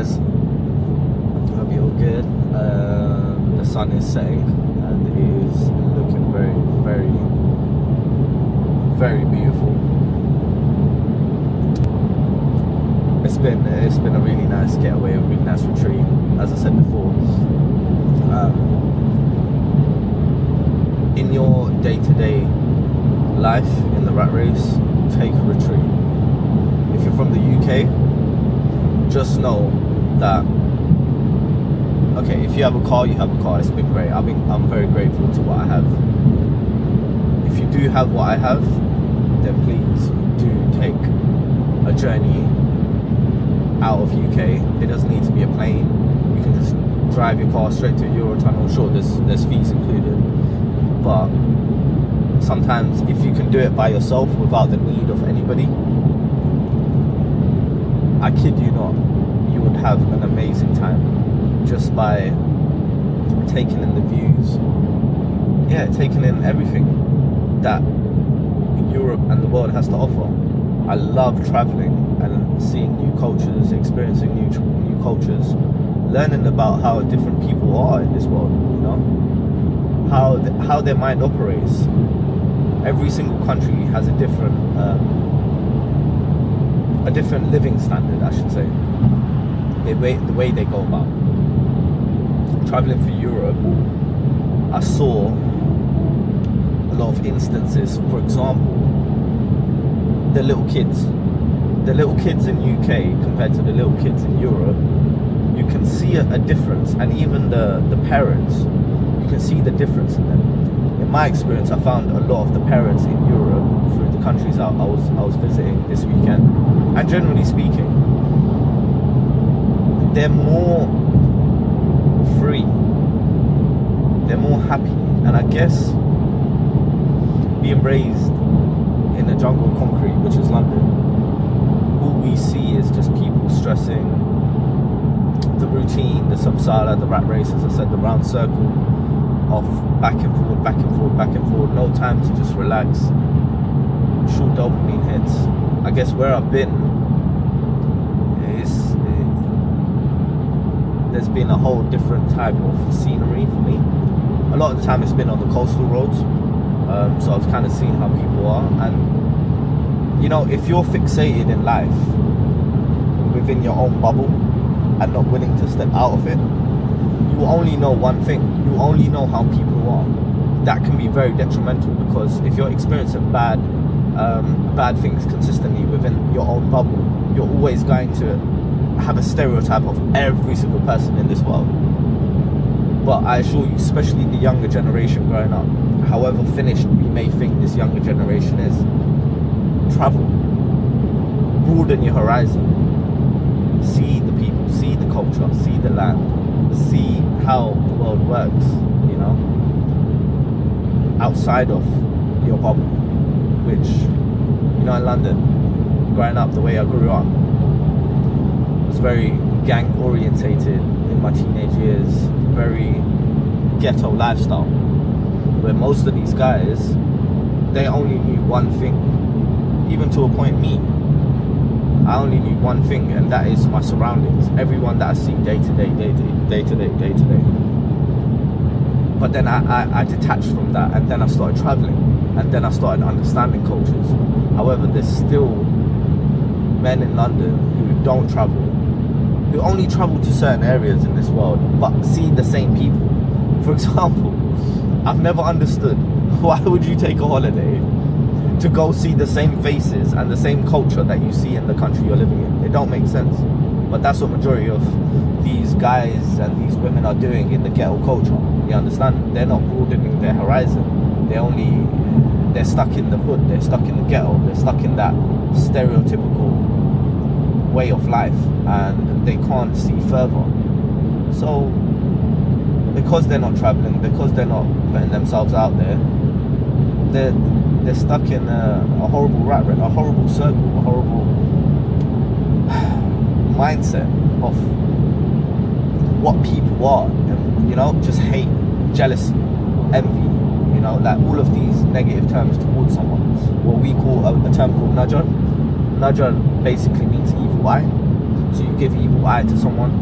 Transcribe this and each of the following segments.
guys. Hope you're all good. The sun is setting and it is looking very, very, very beautiful. It's been a really nice getaway, a really nice retreat. As I said before, in your day-to-day life in the rat race, take a retreat. If you're from the UK, just know that, okay, if you have a car, you have a car. It's been great. I'm very grateful to what I have. If you do have what I have, then please do take a journey out of UK. It doesn't need to be a plane. You can just drive your car straight to Eurotunnel. Sure, there's fees included, but sometimes if you can do it by yourself without the need of anybody, I kid you not, you would have an amazing time just by taking in the views, taking in everything that Europe and the world has to offer. I love traveling and seeing new cultures, experiencing new cultures, learning about how different people are in this world, you know, how their mind operates. Every single country has a different living standard, I should say. The way they go about traveling for Europe. I saw a lot of instances. For example, the little kids in UK compared to the little kids in Europe, you can see a difference, and even the parents, you can see the difference in them. In my experience, I found a lot of the parents in Europe through the countries I was visiting this weekend, and generally speaking, they're more free, they're more happy. And I guess being raised in a jungle of concrete, which is London, all we see is just people stressing, the routine, the samsara, the rat race, as I said, the round circle of back and forward, back and forward, back and forward, no time to just relax, short dopamine hits. I guess where I've been there's been a whole different type of scenery for me. A lot of the time it's been on the coastal roads, so I've kind of seen how people are. And you know, if you're fixated in life within your own bubble and not willing to step out of it, you will only know one thing. You only know how people are. That can be very detrimental, because if you're experiencing bad things consistently within your own bubble, you're always going to have a stereotype of every single person in this world. But I assure you, especially the younger generation growing up, however finished we may think this younger generation is, travel, broaden your horizon, see the people, see the culture, see the land, see how the world works, you know, outside of your bubble. Which, you know, in London, growing up the way I grew up, was very gang orientated in my teenage years, very ghetto lifestyle, where most of these guys, they only knew one thing. Even to a point, me, I only knew one thing, and that is my surroundings, everyone that I see day to day. But then I detached from that, and then I started traveling, and then I started understanding cultures. However, there's still men in London who don't travel, who only travel to certain areas in this world, but see the same people. For example, I've never understood, why would you take a holiday to go see the same faces and the same culture that you see in the country you're living in? It don't make sense. But that's what majority of these guys and these women are doing in the ghetto culture. You understand? They're not broadening their horizon. They're stuck in the hood, they're stuck in the ghetto, they're stuck in that stereotypical way of life, and they can't see further. So because they're not traveling, because they're not putting themselves out there, they're stuck in a horrible rat race, a horrible circle, a horrible mindset of what people are, and, you know, just hate, jealousy, envy, you know, like all of these negative terms towards someone. What we call a term called najar. Najar basically means evil eye. so you give evil eye to someone.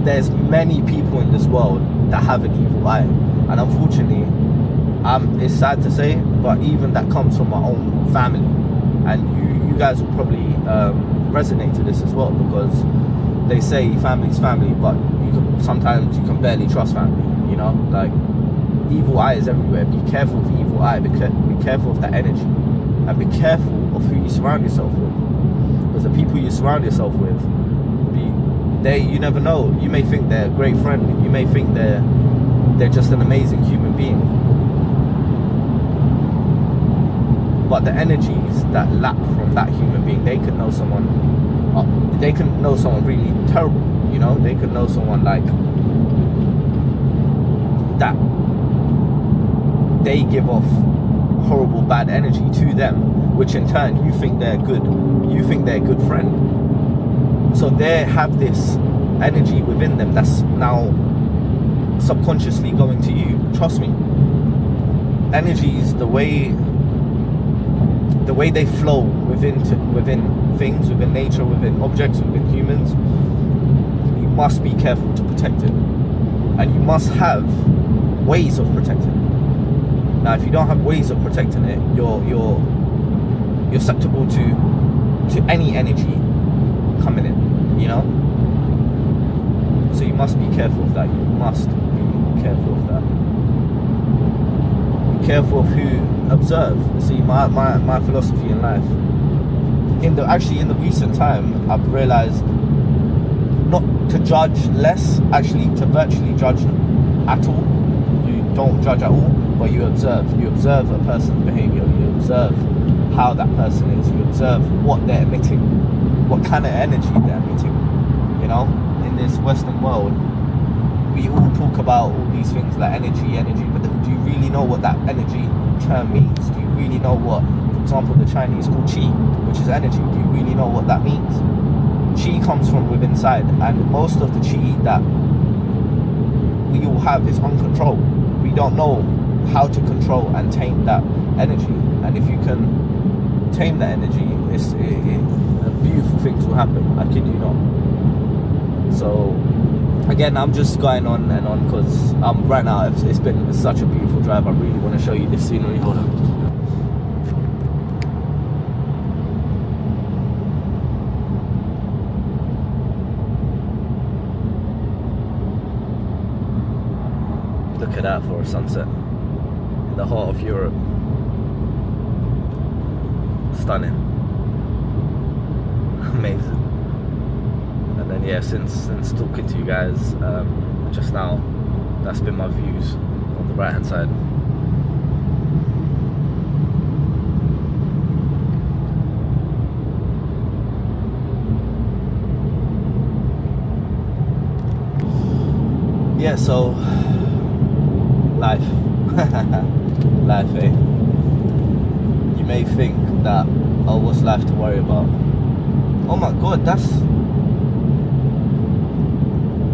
There's many people in this world that have an evil eye, and unfortunately, it's sad to say, but even that comes from my own family, and you guys will probably resonate to this as well, because they say family's family, but sometimes you can barely trust family, you know, like evil eye is everywhere. Be careful of evil eye, be careful of that energy, and be careful of who you surround yourself with, because the people you surround yourself with, you never know, you may think they're a great friend, you may think they're just an amazing human being, but the energies that lap from that human being, they could know someone really terrible, you know, they could know someone like that, they give off horrible bad energy to them, which in turn you think they're a good friend. So they have this energy within them that's now subconsciously going to you. Trust me, energies, the way they flow within things, within nature, within objects, within humans, you must be careful to protect it, and you must have ways of protecting it. Now, if you don't have ways of protecting it, you're susceptible to any energy coming in, you know. So you must be careful of that. You must be careful of that. Be careful of who observe. See, my philosophy in life, in the recent time, I've realized not to judge less, actually to virtually judge at all. You don't judge at all, but you observe. You observe a person's behavior. You observe how that person is. You observe what they're emitting, what kind of energy they're emitting. You know, in this Western world, we all talk about all these things like energy, but do you really know what that energy term means? Do you really know what, for example, the Chinese call qi, which is energy? Do you really know what that means? Qi comes from within inside, and most of the qi that we all have is uncontrolled. We don't know how to control and tame that energy, and if you can tame that energy, beautiful things will happen. I kid you not. So again, I'm just going on and on because right now it's been such a beautiful drive. I really want to show you this scenery. Hold on. Look at that for a sunset in the heart of Europe. Stunning. Amazing. And then yeah, since talking to you guys just now, that's been my views on the right hand side. Yeah, so life. Life, eh? You may think that, oh, what's life to worry about? Oh my god, that's...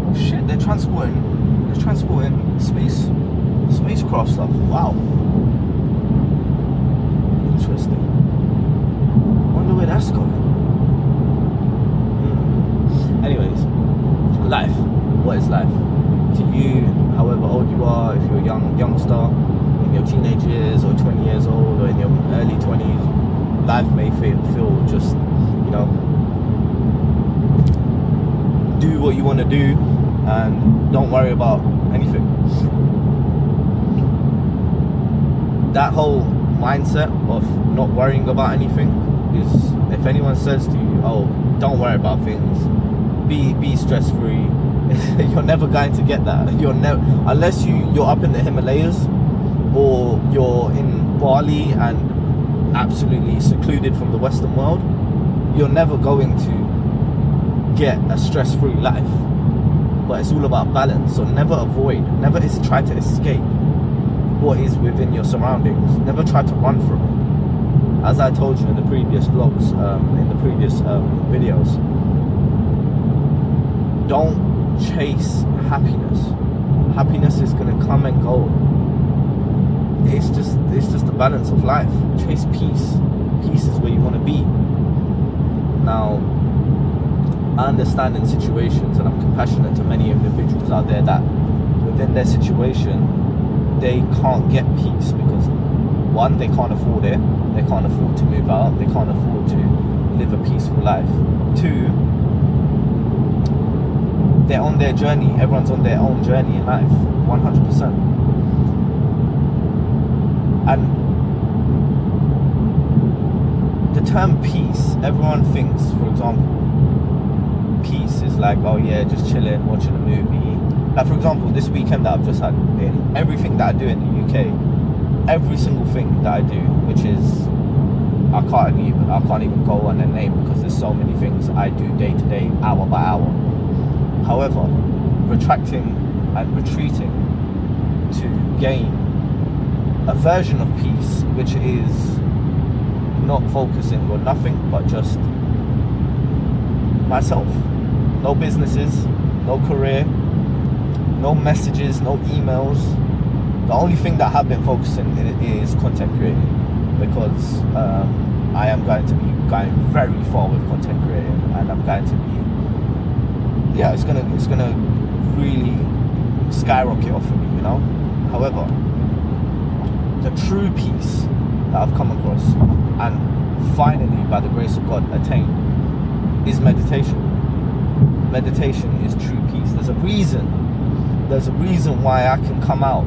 Oh shit, they're transporting spacecraft stuff. Wow. Interesting. Wonder where that's going. Anyways, life. What is life? To you, however old you are, if you're a youngster, in your teenage years, or 20 years old, or in your early 20s, life may feel just, you know, do what you want to do and don't worry about anything. That whole mindset of not worrying about anything is, if anyone says to you, oh, don't worry about things, be stress free, you're never going to get that. You're never, unless you're up in the Himalayas or you're in Bali and absolutely secluded from the Western world, you're never going to get a stress-free life. But it's all about balance. So never try to escape what is within your surroundings. Never try to run from it. As I told you in the previous vlogs, in the previous videos, don't chase happiness. Happiness is going to come and go. It's just the balance of life. Chase peace. Peace is where you want to be. Now, I understand in situations, and I'm compassionate to many individuals out there that within their situation, they can't get peace because one, they can't afford it, they can't afford to move out, they can't afford to live a peaceful life. Two, they're on their journey, everyone's on their own journey in life, 100%. And the term peace, everyone thinks, for example, peace is like, oh yeah, just chilling, watching a movie. Like for example, this weekend that I've just had, in everything that I do in the UK, every single thing that I do, which is, I can't even go on a name because there's so many things I do day to day, hour by hour. However, retracting and retreating to gain a version of peace, which is not focusing on nothing but just myself. No businesses, no career, no messages, no emails. The only thing that I have been focusing in is content creating, because I am going to be going very far with content creating, and I'm going to be, yeah, it's gonna really skyrocket off for me, you know. However, the true peace that I've come across and finally, by the grace of God, attained is meditation. Meditation is true peace. There's a reason why I can come out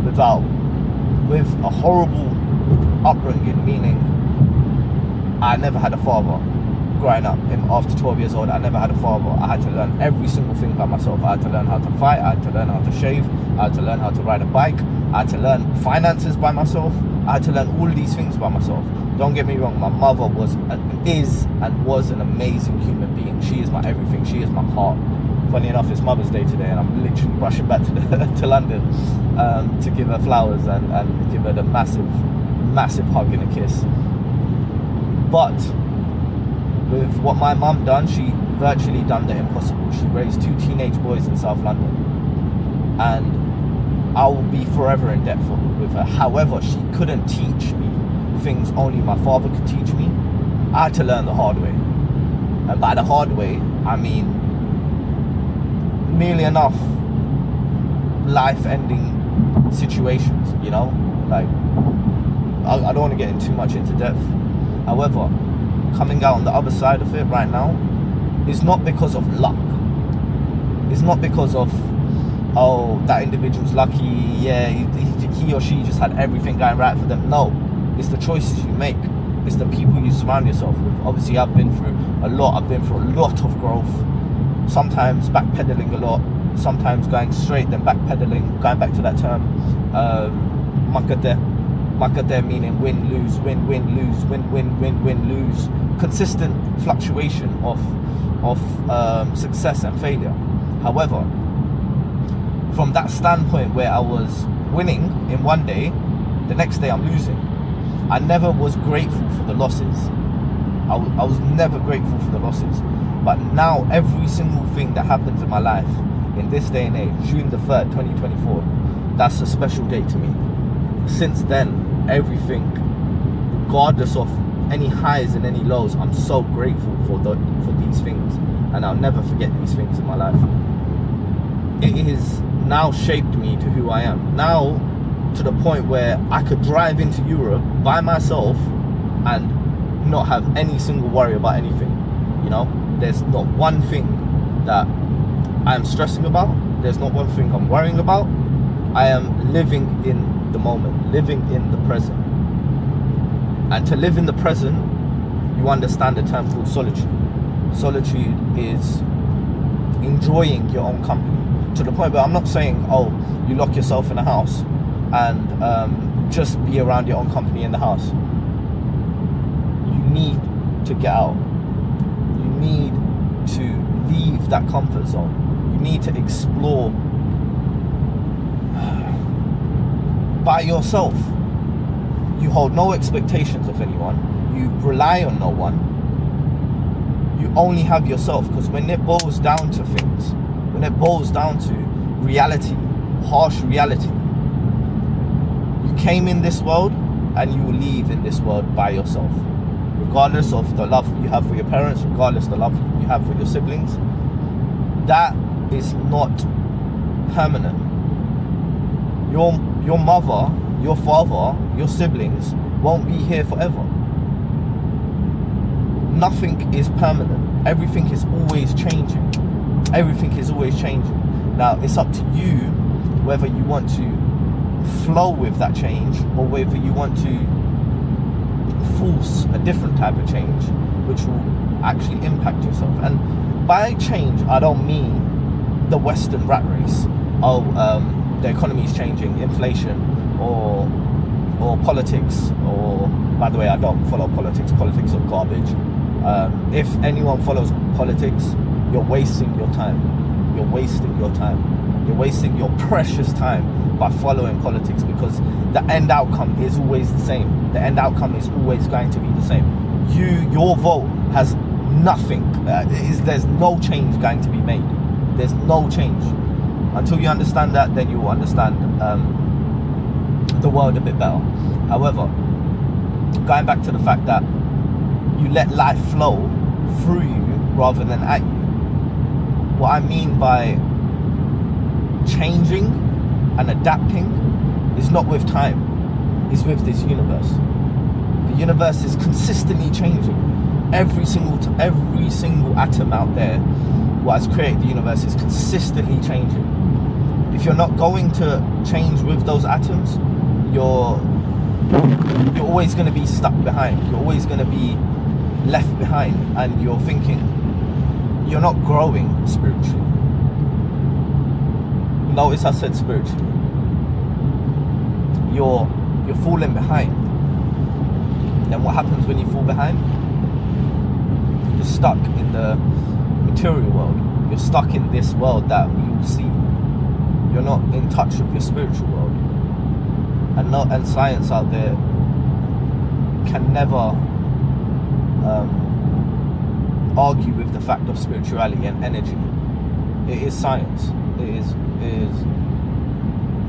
with a horrible upbringing, meaning I never had a father growing up. After 12 years old, I never had a father. I had to learn every single thing by myself. I had to learn how to fight, I had to learn how to shave, I had to learn how to ride a bike, I had to learn finances by myself, I had to learn all of these things by myself. Don't get me wrong, my mother is an amazing human being. She is my everything, she is my heart. Funny enough, it's Mother's Day today, and I'm literally rushing back to London to give her flowers and give her the massive hug and a kiss. But with what my mum done, she virtually done the impossible. She raised 2 teenage boys in South London, and I will be forever in debt with her. However, she couldn't teach me things only my father could teach me. I had to learn the hard way, and by the hard way, I mean nearly enough life-ending situations, you know. Like, I don't want to get too much into depth. However, coming out on the other side of it right now is not because of luck. It's not because of, oh, that individual's lucky, yeah, he or she just had everything going right for them. No, it's the choices you make. It's the people you surround yourself with. Obviously, I've been through a lot of growth. Sometimes backpedaling a lot, sometimes going straight, then backpedaling, going back to that term, Makade meaning win, lose, win, win, lose, win, win, win, win, lose. Consistent fluctuation of success and failure. However, from that standpoint where I was winning in one day, the next day I'm losing. I never was grateful for the losses. I was never grateful for the losses. But now every single thing that happens in my life in this day and age, June the 3rd, 2024, that's a special day to me. Since then, everything, regardless of any highs and any lows, I'm so grateful for these things, and I'll never forget these things in my life. It has now shaped me to who I am. Now, to the point where I could drive into Europe by myself and not have any single worry about anything, you know. There's not one thing that I am stressing about. There's not one thing I'm worrying about. I am living in the moment, living in the present. And to live in the present, you understand the term called solitude. Solitude is enjoying your own company. To the point where I'm not saying, oh, you lock yourself in a house and just be around your own company in the house. You need to get out. You need to leave that comfort zone. You need to explore by yourself. You hold no expectations of anyone. You rely on no one. You only have yourself, because when it boils down to things, when it boils down to reality, harsh reality, you came in this world and you will leave in this world by yourself. Regardless of the love you have for your parents, regardless of the love you you have with your siblings, that is not permanent. Your mother, your father, your siblings won't be here forever. Nothing is permanent. Everything is always changing. Everything is always changing. Now, it's up to you whether you want to flow with that change or whether you want to force a different type of change which will actually impact yourself. And by change, I don't mean the Western rat race. The economy is changing, inflation, or politics, or, by the way, I don't follow politics. Politics are garbage. If anyone follows politics, you're wasting your time. You're wasting your time. You're wasting your precious time by following politics, because the end outcome is always the same. The end outcome is always going to be the same. Your vote has nothing. There's no change going to be made. There's no change. Until you understand that, then you will understand the world a bit better. However, going back to the fact that you let life flow through you rather than at you. What I mean by changing and adapting is not with time, it's with this universe. The universe is consistently changing. Every single atom out there, what has created the universe, is consistently changing. If you're not going to change with those atoms, you're always going to be stuck behind. You're always going to be left behind, and you're thinking you're not growing spiritually. Notice I said spiritually. You're falling behind. Then what happens when you fall behind? You're stuck in the material world. You're stuck in this world that we all see. You're not in touch with your spiritual world. And science out there can never argue with the fact of spirituality and energy. It is science. It is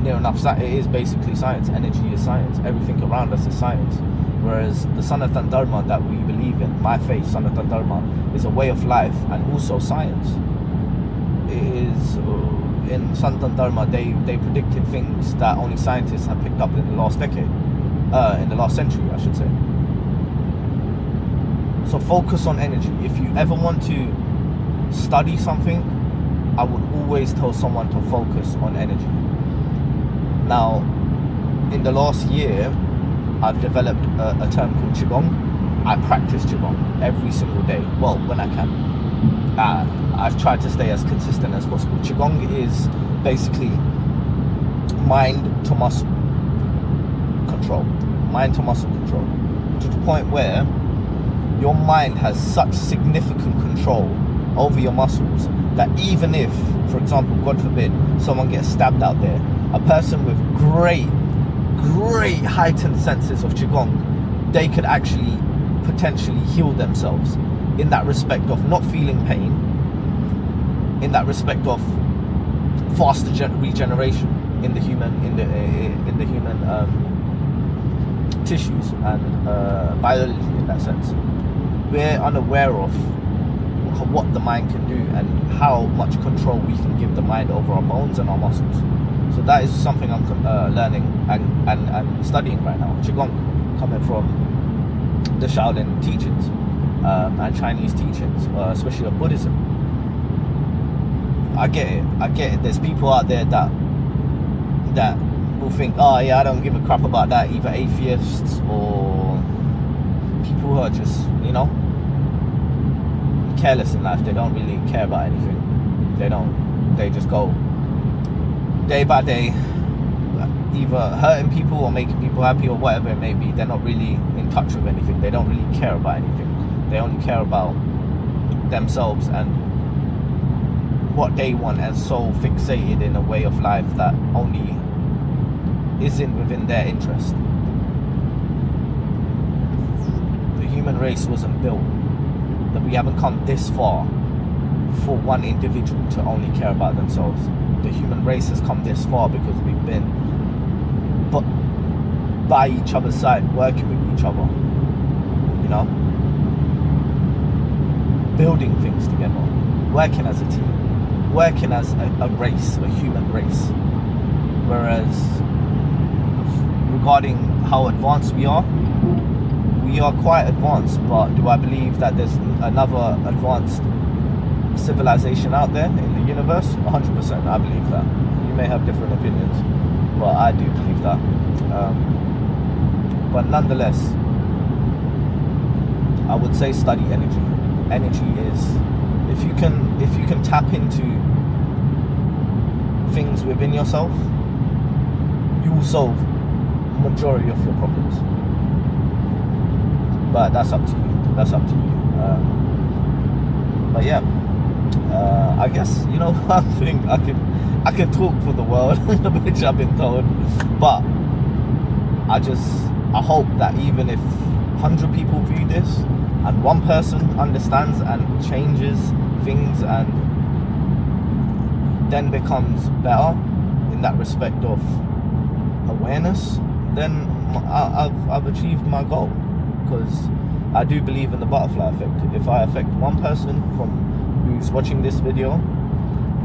near enough. It is basically science. Energy is science. Everything around us is science. Whereas the Sanatan Dharma that we believe in, my faith, Sanatan Dharma, is a way of life and also science. It is in Sanatan Dharma, they predicted things that only scientists have picked up in the last decade, in the last century, I should say. So focus on energy. If you ever want to study something, I would always tell someone to focus on energy. Now, in the last year, I've developed a term called Qigong. I practice Qigong every single day. Well, when I can. I've tried to stay as consistent as possible. Qigong is basically mind to muscle control. Mind to muscle control. To the point where your mind has such significant control over your muscles that even if, for example, God forbid, someone gets stabbed out there, a person with great heightened senses of Qigong, they could actually potentially heal themselves in that respect of not feeling pain, in that respect of faster regeneration in the human tissues and biology in that sense. We're unaware of what the mind can do and how much control we can give the mind over our bones and our muscles. So that is something I'm learning and studying right now. Qigong, coming from the Shaolin teachings and Chinese teachings, especially of Buddhism. I get it. There's people out there that will think, oh yeah, I don't give a crap about that. Either atheists or people who are just, careless in life. They don't really care about anything. They just go day by day, either hurting people or making people happy or whatever it may be. They're not really in touch with anything. They don't really care about anything. They only care about themselves and what they want, and so fixated in a way of life that only isn't within their interest. The human race wasn't built, that we haven't come this far for one individual to only care about themselves. The human race has come this far because we've been by each other's side, working with each other, building things together, working as a team, working as a race, a human race. Whereas regarding how advanced we are quite advanced, but do I believe that there's another advanced civilization out there in the universe? 100%, I believe that. You may have different opinions, but I do believe that. But nonetheless, I would say study energy. Energy is, if you can tap into things within yourself, you will solve majority of your problems. But that's up to you. But yeah, I guess, you know, one thing I can talk for the world, which I've been told, but I hope that even if 100 people view this and one person understands and changes things and then becomes better in that respect of awareness, then I've achieved my goal. Because I do believe in the butterfly effect. If I affect one person from who's watching this video,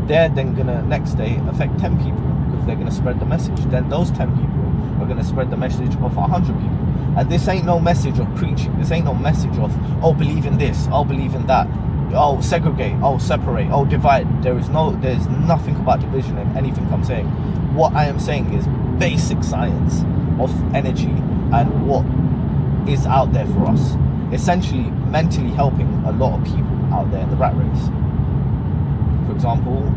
they're then gonna next day affect 10 people, because they're gonna spread the message. Then those 10 people are gonna spread the message of 100 people. And this ain't no message of preaching. This ain't no message of, oh, believe in this, oh, believe in that, oh, segregate, oh, separate, oh, divide. There's nothing about division in anything I'm saying. What I am saying is basic science of energy and what is out there for us, essentially mentally helping a lot of people out there in the rat race. For example,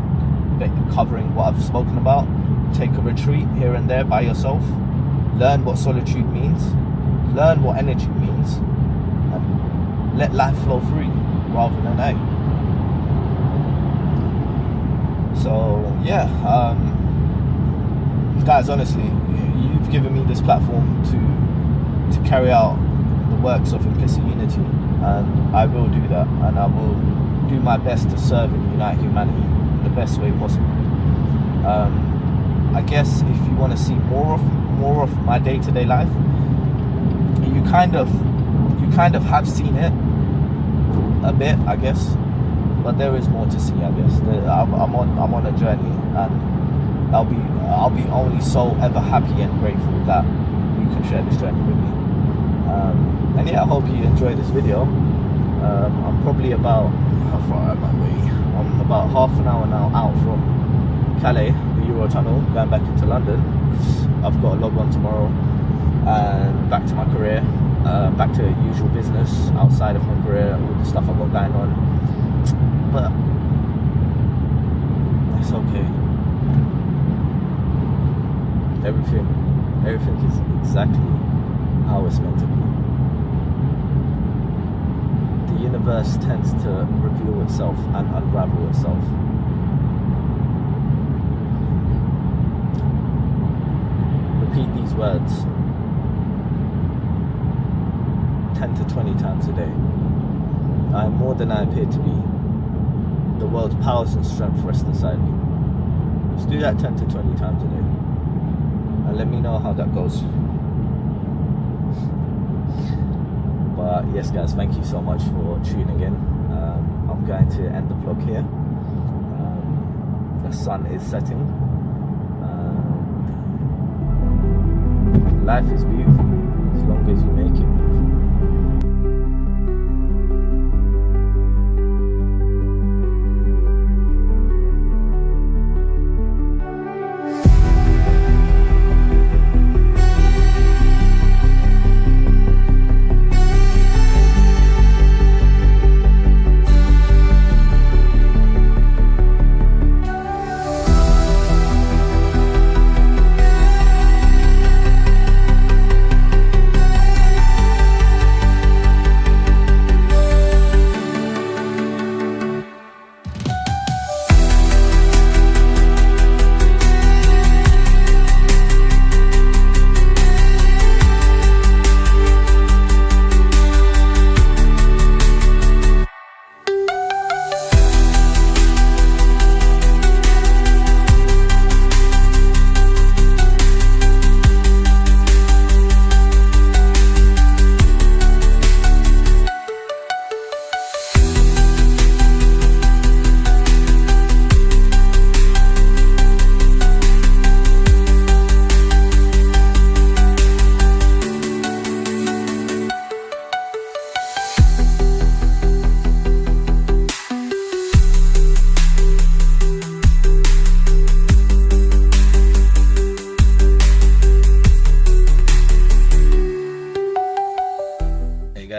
covering what I've spoken about, take a retreat here and there by yourself, learn what solitude means, learn what energy means, and let life flow free rather than A. So yeah, guys, honestly, you've given me this platform to carry out the works of implicit unity, and I will do that, and I will do my best to serve and unite humanity in the best way possible. I guess if you want to see more of my day-to-day life, you kind of have seen it a bit, I guess, but there is more to see. I guess I'm on a journey, and I'll be only so ever happy and grateful that you can share this journey with me. And yeah, I hope you enjoyed this video. I'm probably about, how far am I away? I'm about half an hour now out from Calais, the Eurotunnel, going back into London. I've got a log on tomorrow, and back to my career, back to usual business outside of my career, all the stuff I've got going on. But it's okay. Everything is exactly how it's meant to be. The universe tends to reveal itself and unravel itself. Repeat these words 10 to 20 times a day. I am more than I appear to be. The world's powers and strength rest inside me. Just do that 10 to 20 times a day, and let me know how that goes. But yes, guys, thank you so much for tuning in. I'm going to end the vlog here. The sun is setting. Life is beautiful as long as you make it beautiful.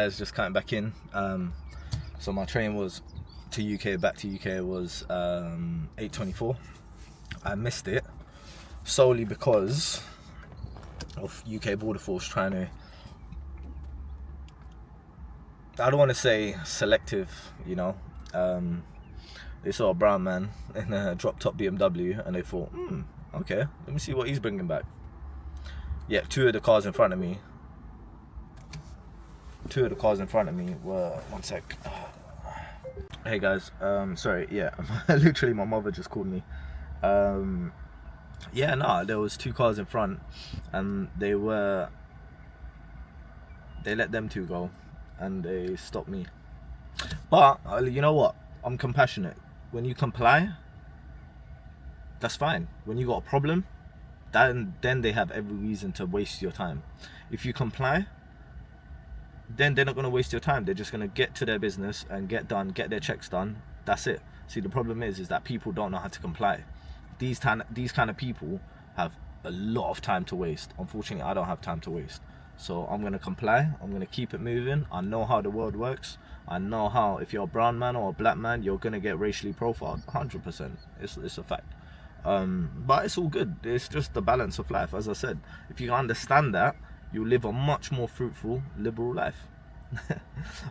guys, just coming back in. So my train was to UK, back to UK was 8:24. I missed it solely because of UK Border Force trying to, I don't want to say selective, you know. They saw a brown man in a drop top BMW and they thought, okay, let me see what he's bringing back. Yeah, two of the cars in front of me were, one sec. Hey guys, sorry, yeah, literally my mother just called me. Yeah, no, there was two cars in front and they let them two go and they stopped me. But you know what, I'm compassionate. When you comply, that's fine. When you got a problem, then they have every reason to waste your time. If you comply, then they're not going to waste your time. They're just going to get to their business and get their checks done. That's it. See, the problem is that people don't know how to comply. These kind of people have a lot of time to waste. Unfortunately, I don't have time to waste. So I'm going to comply. I'm going to keep it moving. I know how the world works. I know how, if you're a brown man or a black man, you're going to get racially profiled. 100%. It's a fact. But it's all good. It's just the balance of life. As I said, if you understand that, you live a much more fruitful, liberal life.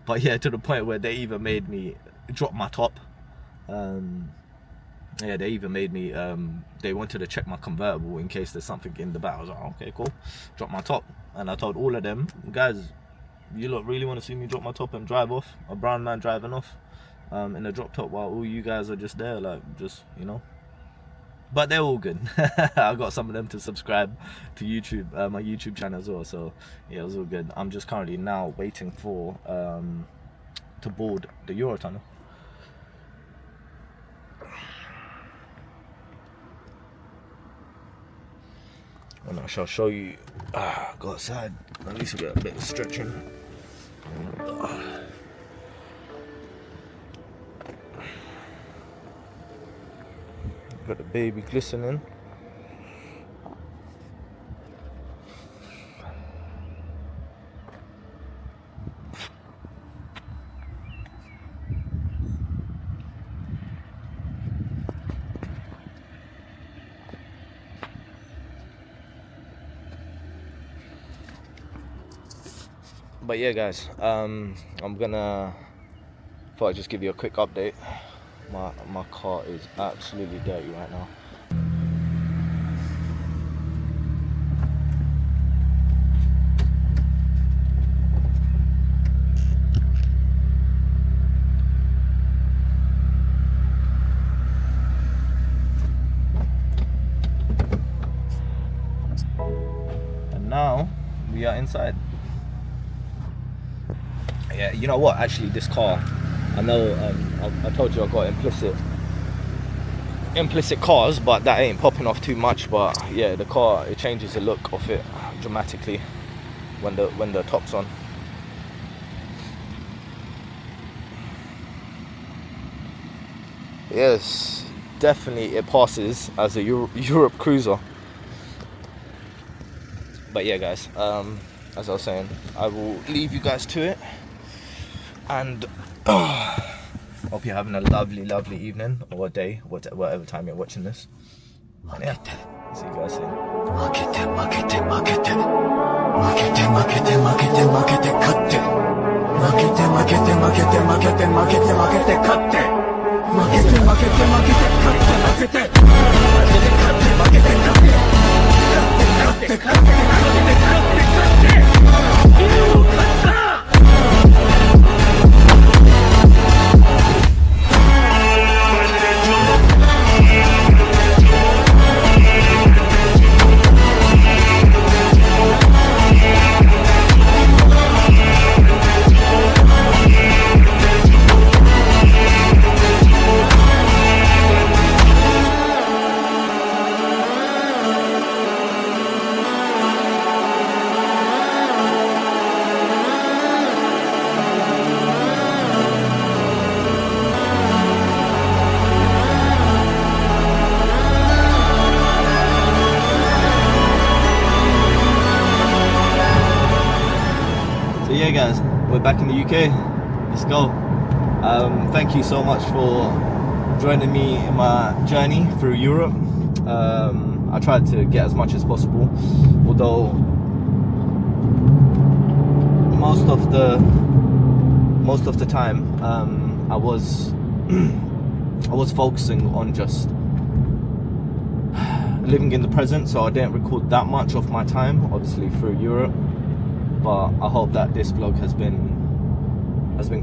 But yeah, to the point where they even made me drop my top. Yeah, they even made me, they wanted to check my convertible in case there's something in the back. I was like, okay, cool. Drop my top. And I told all of them, guys, you lot really want to see me drop my top and drive off? A brown man driving off in a drop top while all you guys are just there, like, just, you know. But they're all good. I got some of them to subscribe to YouTube, my YouTube channel as well. So yeah, it was all good. I'm just currently now waiting for to board the Eurotunnel. And I shall show you. Go outside. At least we get a bit of stretching. Got the baby glistening. But yeah, guys, I'm gonna thought I'd just give you a quick update. My car is absolutely dirty right now. And now we are inside. Yeah, you know what? Actually, this car, I know I told you I got implicit cars, but that ain't popping off too much. But yeah, the car, it changes the look of it dramatically when the top's on. Yes, definitely it passes as a Europe cruiser. But yeah, guys, as I was saying, I will leave you guys to it. And hope you're having a lovely evening or day, whatever time you're watching this. And yeah, see you guys soon. back in the UK. Let's go. Thank you so much for joining me in my journey through Europe. I tried to get as much as possible, although most of the time I was focusing on just living in the present, so I didn't record that much of my time, obviously through Europe. But I hope that this vlog has been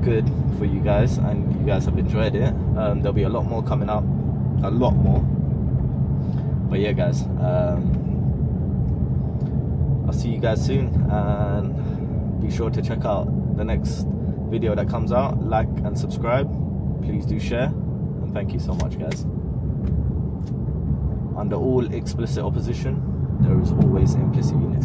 good for you guys and you guys have enjoyed it. There'll be a lot more coming up, a lot more. But yeah, guys, I'll see you guys soon, and be sure to check out the next video that comes out. Like and subscribe, please do share, and thank you so much, guys. Under all explicit opposition, there is always implicit unity.